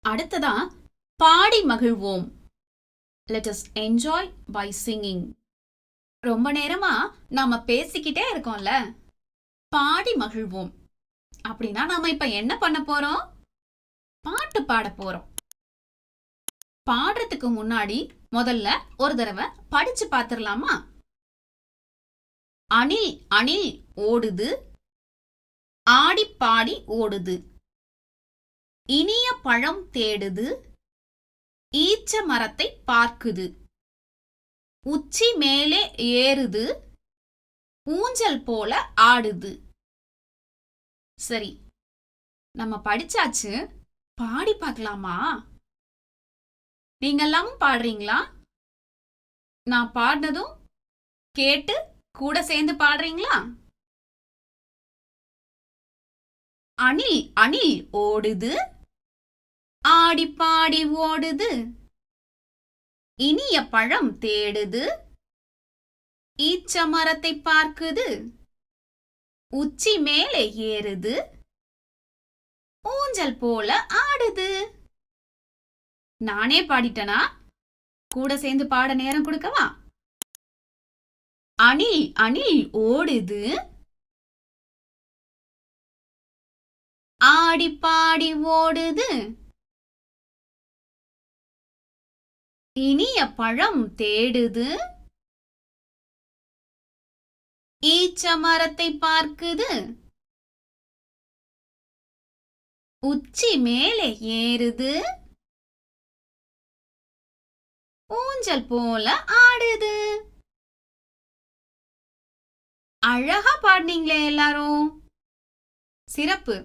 அடுத்ததா பாடி மகிழ்வோம். Let us enjoy by singing. ரொம்ப நேரமா நாம பேசிக்கிட்டே இருக்கோம்ல, பாடி மகிழ்வோம். அப்படின்னா நாம இப்ப என்ன பண்ண போறோம்? பாட்டு பாட போறோம். பாடுறதுக்கு முன்னாடி முதல்ல ஒரு தடவை படிச்சு பாத்துரலாமா? அணில் அணில் ஓடுது, ஆடி பாடி ஓடுது, இனிய பழம் தேடுது, ஈச்ச மரத்தை பார்க்குது, உச்சி மேலே ஏறுது, ஊஞ்சல் போல ஆடுது. சரி, நம்ம படிச்சாச்சு. பாடி பார்க்கலாமா? நீங்கெல்லாம் பாடுறீங்களா? நான் பாடினதும் கேட்டு கூட சேர்ந்து பாடுறீங்களா? அணில் அணில் ஓடுது, ஆடி பாடி ஓடுது, இனிய பழம் தேடுது, ஈச்ச மரத்தை பார்க்குது, உச்சி மேலே ஏறுது, ஊஞ்சல் போல ஆடுது. நானே பாடிட்டனா? கூட சேர்ந்து பாட நேரம் கொடுக்கவா? அணில் அணில் ஓடுது, ஆடி பாடி ஓடுது, இனிய பழம் தேடுது, ஈச்ச மரத்தை பார்க்குது, உச்சி மேலே ஏறுது, ஊஞ்சல் போல ஆடுது. அழகா பாடுனீங்களே எல்லாரும். சிறப்பு.